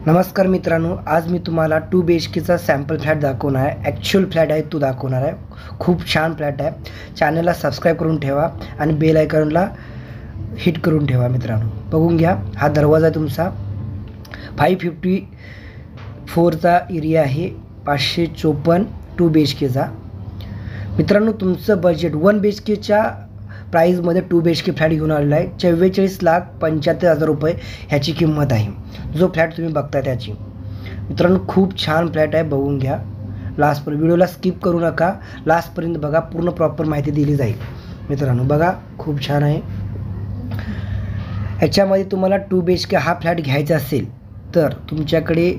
नमस्कार मित्रांनो, आज मी तुम्हाला 2 BHKचा सॅम्पल फ्लॅट दाखवणार आहे. ॲक्च्युअल फ्लॅट आहे तो दाखवणार आहे. खूप छान फ्लॅट आहे. चॅनलला सबस्क्राईब करून ठेवा आणि बेल आयकॉनला हिट करून ठेवा. मित्रांनो बघून घ्या, हा दरवाजा आहे तुमचा. 554चा एरिया आहे, 554 2 BHKचा. मित्रांनो तुमचं बजेट 1 BHKच्या प्राईजमध्ये 2 BHK फ्लॅट घेऊन आलेला आहे. 44,75,000 रुपये ह्याची किंमत आहे. जो फ्लॅट तुम्ही बघताय त्याची. मित्रांनो खूप छान फ्लॅट आहे, बघून घ्या. लास्टपर्यंत व्हिडिओला स्किप करू नका, लास्टपर्यंत बघा, पूर्ण प्रॉपर माहिती दिली जाईल. मित्रांनो बघा, खूप छान आहे. ह्याच्यामध्ये तुम्हाला 2 BHK हा फ्लॅट घ्यायचा असेल तर तुमच्याकडे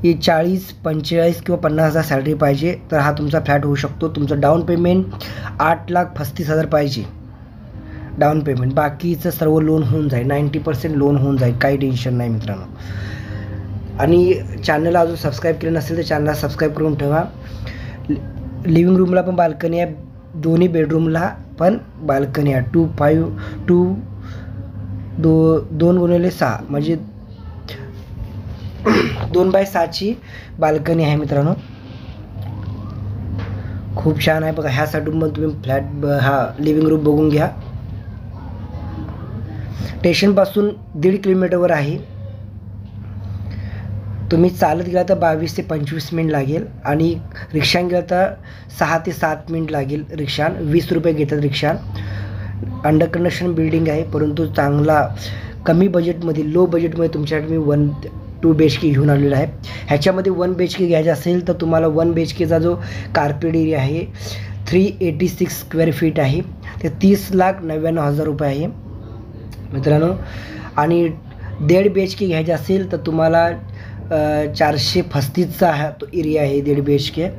40, 45 किंवा 50,000 सॅलरी पाहिजे तर हा तुमचा फ्लॅट होऊ शकतो. तुमचं डाऊन पेमेंट 8,35,000 पाहिजे डाऊन पेमेंट. बाकीचं सर्व लोन होऊन जाईल, 90% लोन होऊन जाईल, काही टेन्शन नाही मित्रांनो. आणि चॅनलला अजून सबस्क्राईब केलं नसेल तर चॅनलला सबस्क्राईब करून ठेवा. लिव्हिंग रूमला पण बाल्कनी आहे, दोन्ही बेडरूमला पण बाल्कनी आहे. 2x6 म्हणजे 2x6ची बाल्कनी आहे मित्रांनो. खूप छान आहे बघा. ह्या साईडून पण तुम्ही फ्लॅट हा लिव्हिंग रूम बघून घ्या. स्टेशनपासून 1.5 किलोमीटरवर आहे. तुम्ही चालत गेला तर 22 ते 25 मिनिट लागेल आणि रिक्षाने गेला तर 6 ते 7 मिनिट लागेल. रिक्षा 20 रुपये घेतात रिक्षा. अंडर कन्स्ट्रक्शन बिल्डिंग आहे, परंतु चांगला कमी बजेटमध्ये, लो बजेटमध्ये तुमच्यासाठी मी 2 BHK घेऊन आलेला आहे. ह्याच्यामध्ये 1 BHK घ्यायचा असेल तर तुम्हाला 1 BHKचा जो कार्पेट एरिया आहे 386 स्क्वेअर फीट आहे, ते 30,99,000 रुपये आहे मित्रांनो. आणि 1.5 BHK घ्यायचा असेल तर तुम्हाला 435चा हा तो एरिया आहे 1.5 BHK.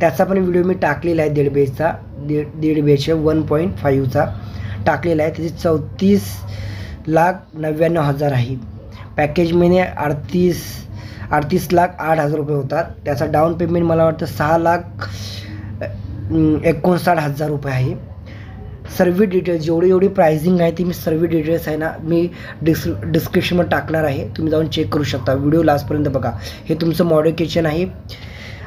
त्याचा पण व्हिडिओ मी टाकलेला आहे. 1.5 BHK 1.5चा टाकलेला आहे. त्याची 34,99,000 आहे. पॅकेजमध्ये 38,08,000 रुपये होतात. त्याचा डाऊन पेमेंट मला वाटतं 6,59,000 रुपये आहे. सर्व डिटेल्स जेवढी प्राइसिंग आहे ती मी सर्व डिटेल्स आहे ना मी डिस्क्रिप्शनमध्ये टाकणार आहे. तुम्ही जाऊन चेक करू शकता. व्हिडिओ लास्टपर्यंत बघा. हे तुमचं मॉडेल किचन आहे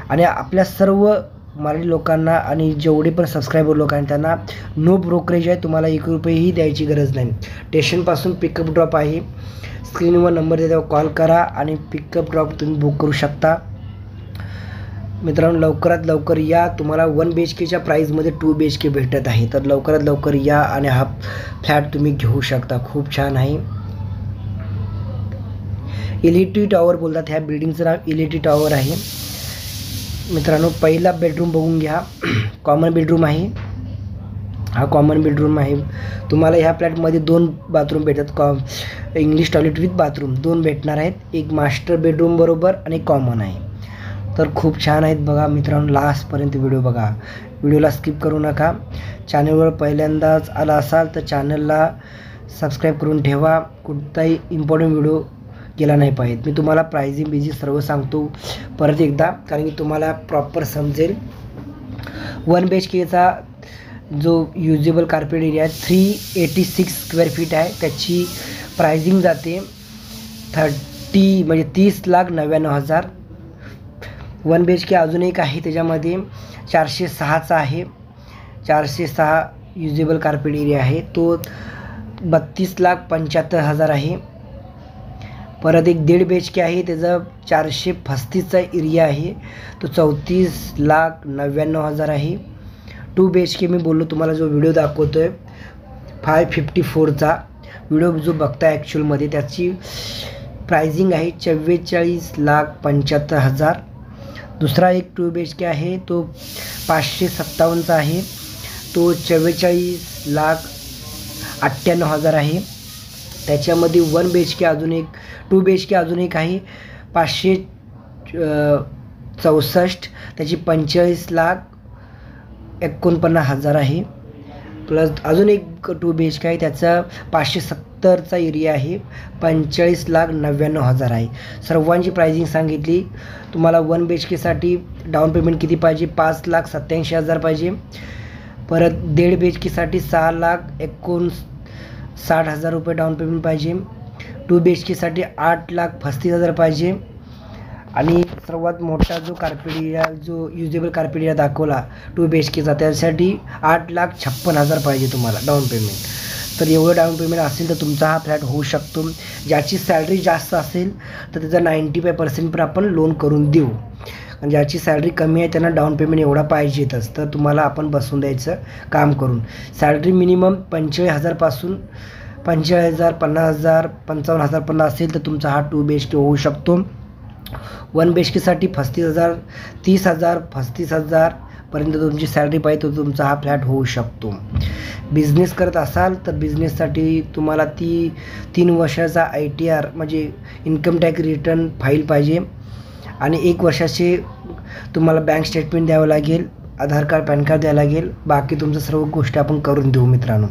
आणि आपल्या सर्व मराठी लोकांना आणि जेवढे पण सबस्क्रायबर लोक आहेत त्यांना नो ब्रोकरेज आहे. तुम्हाला 1 रुपयेही द्यायची गरज नाही. स्टेशनपासून पिकअप ड्रॉप आहे. स्क्रीनवर नंबर देतो, कॉल करा आणि पिकअप ड्रॉप तुम्ही बुक करू शकता. मित्रांनो लवकरात लवकर या. तुम्हाला 1 BHKच्या प्राईजमध्ये 2 BHK भेटत आहे, तर लवकरात लवकर या आणि हा फ्लॅट तुम्ही घेऊ शकता. खूप छान आहे. एलिटी टॉवर बोलतात ह्या बिल्डिंगचं नाव. एलिटी टॉवर आहे मित्रांनो. पहिला बेडरूम बघून घ्या. कॉमन बेडरूम आहे. हा कॉमन बेडरूम आहे. तुम्हाला ह्या फ्लॅटमध्ये 2 बाथरूम भेटतात. इंग्लिश टॉयलेट विथ बाथरूम 2 भेटणार आहेत. एक मास्टर बेडरूम बरोबर आणि कॉमन आहे. तर खूप छान आहेत बघा मित्रांनो. लास्टपर्यंत व्हिडिओ बघा, व्हिडिओला स्किप करू नका. चॅनलवर पहिल्यांदाच आला असाल तर चॅनलला सबस्क्राईब करून ठेवा. कोणताही इम्पॉर्टंट व्हिडिओ गेला नाही पाहिजे. मी तुम्हाला प्राइसिंग बिजिंग सर्व सांगतो परत एकदा, कारण की तुम्हाला प्रॉपर समजेल. 1 BHKचा जो युजेबल कार्पेट एरिया आहे 386 स्क्वेअर फीट आहे. त्याची प्राइसिंग जाते 30,99,000. 1 BHK अजून एक आहे, त्याच्यामध्ये 406चा आहे. 406 युजेबल कार्पेट एरिया आहे, तो 32,75,000 आहे. परत एक 1.5 BHK आहे, त्याचा 435चा एरिया आहे, तो 34,99,000 आहे. 2 BHK मी बोललो तुम्हाला, जो व्हिडिओ दाखवतो आहे 554चा व्हिडिओ जो बघताय ॲक्च्युअलमध्ये त्याची प्राइसिंग आहे 44,75,000. दुसरा एक 2 BHK आहे, तो 557चा आहे, तो 44,98,000 आहे. त्याच्यामध्ये 1 BHK अजून एक 2 BHK अजून एक आहे 564, त्याची 45,49,000 आहे. प्लस अजून एक 2 BHK आहे, त्याचा 570चा एरिया आहे, 45,99,000 आहे. सर्वांची प्राइसिंग सांगितली. तुम्हाला 1 BHKसाठी डाऊन पेमेंट किती पाहिजे? 5,87,000 पाहिजे. परत 1.5 BHKसाठी 6,59,000 रुपये डाऊन पेमेंट पाहिजे. 2 BHKसाठी 8,35,000 पाहिजे. आणि सर्वात मोठा जो कार्पेट एरिया, जो युजेबल कार्पेट एरिया दाखवला 2 BHKचा, त्यासाठी 8,56,000 पाहिजे तुम्हाला डाऊन पेमेंट. तर एवढं डाऊन पेमेंट असेल तर तुमचा हा फ्लॅट होऊ शकतो. ज्याची सॅलरी जास्त असेल तर त्याचा 95% पण आपण लोन करून देऊ. आणि ज्याची सॅलरी कमी आहे त्यांना डाऊन पेमेंट एवढा पाहिजेतच, तर तुम्हाला आपण बसून द्यायचं काम करून. सॅलरी मिनिमम 45,000 पासून 45,000, 50,000, 55,000 पण असेल तर तुमचा हा 2 BHK होऊ शकतो. 1 BHKसाठी 35,000, 30,000, 35,000 पर्यंत तुमची सॅलरी पाहिजे तर तुमचा हा फ्लॅट होऊ शकतो. बिझनेस करत असाल तर बिझनेससाठी तुम्हाला 3 वर्षाचा ITR म्हणजे इन्कम टॅक्स रिटर्न फाईल पाहिजे. आणि 1 वर्षाचे तुम्हाला बँक स्टेटमेंट द्यावं लागेल, आधार कार्ड, पॅन कार्ड द्यावं लागेल. बाकी तुमचं सर्व गोष्टी आपण करून देऊ मित्रांनो.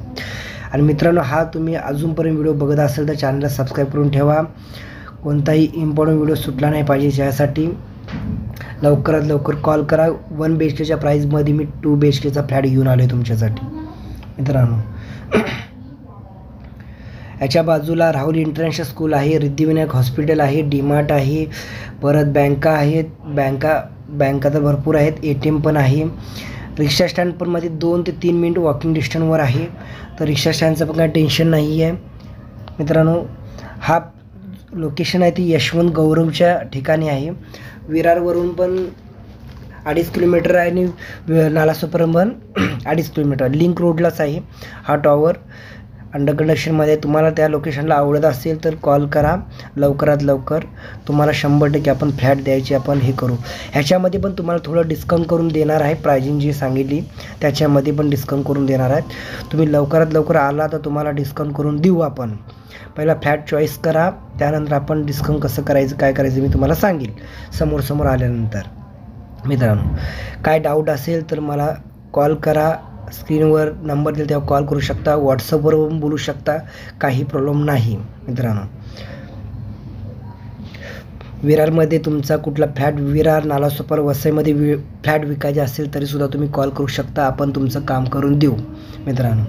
आणि मित्रांनो, हा तुम्ही अजूनपर्यंत व्हिडिओ बघत असेल तर चॅनलला सबस्क्राईब करून ठेवा. कोणताही इम्पॉर्टंट व्हिडिओ सुटला नाही पाहिजे यासाठी लवकरात लवकर कॉल करा. 1 BHKच्या प्राईजमध्ये मी 2 BHKचा फ्लॅट घेऊन आलो आहे तुमच्यासाठी मित्रांनो. याच्या बाजूला राहुल इंटरनॅशनल स्कूल आहे, रिद्धिविनायक हॉस्पिटल आहे, डीमार्ट आहे, परत बँका आहेत. बँका तर भरपूर आहेत, ATM पण आहे. रिक्षा स्टँड पण मध्ये 2 ते 3 मिनिट वॉकिंग डिस्टन्सवर आहे, तर रिक्षा स्टँडचं पण काही टेन्शन नाही आहे मित्रांनो. हा लोकेशन आहे ती यशवंत गौरवच्या ठिकाणी आहे. विरारवरून पण 2.5 किलोमीटर आहे आणि नालासोपारा पण 2.5 किलोमीटर, लिंक रोडलाच आहे हा टॉवर. अंडर कंस्ट्रक्शनमध्ये. तुम्हाला त्या लोकेशनला आवडत असेल तर कॉल करा लवकरात लवकर. तुम्हाला 100% आपण फ्लॅट द्यायची आपण हे करू. ह्याच्यामध्ये पण तुम्हाला थोडं डिस्काउंट करून देणार आहे. प्राइजिंग जी सांगितली त्याच्यामध्ये पण डिस्काउंट करून देणार आहेत. तुम्ही लवकरात लवकर आला तर तुम्हाला डिस्काउंट करून देऊ आपण. पहिला फ्लॅट चॉईस करा, त्यानंतर आपण डिस्काउंट कसं करायचं, काय करायचं मी तुम्हाला सांगेल समोर आल्यानंतर मित्रांनो. काय डाऊट असेल तर मला कॉल करा. स्क्रीनवर नंबर दिला तेव्हा कॉल करू शकता, व्हॉट्सअपवर पण बोलू शकता, काही प्रॉब्लेम नाही मित्रांनो. विरारमध्ये तुमचा कुठला फ्लॅट, विरार, नालासोपारा, वसईमध्ये फ्लॅट विकायचे असेल तरीसुद्धा तुम्ही कॉल करू शकता, आपण तुमचं काम करून देऊ मित्रांनो.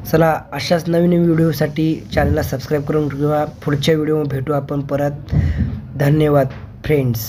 चला, अशाच नवीन व्हिडिओसाठी चॅनलला सबस्क्राईब करून ठेवा. पुढच्या व्हिडिओमध्ये भेटू आपण परत. धन्यवाद फ्रेंड्स.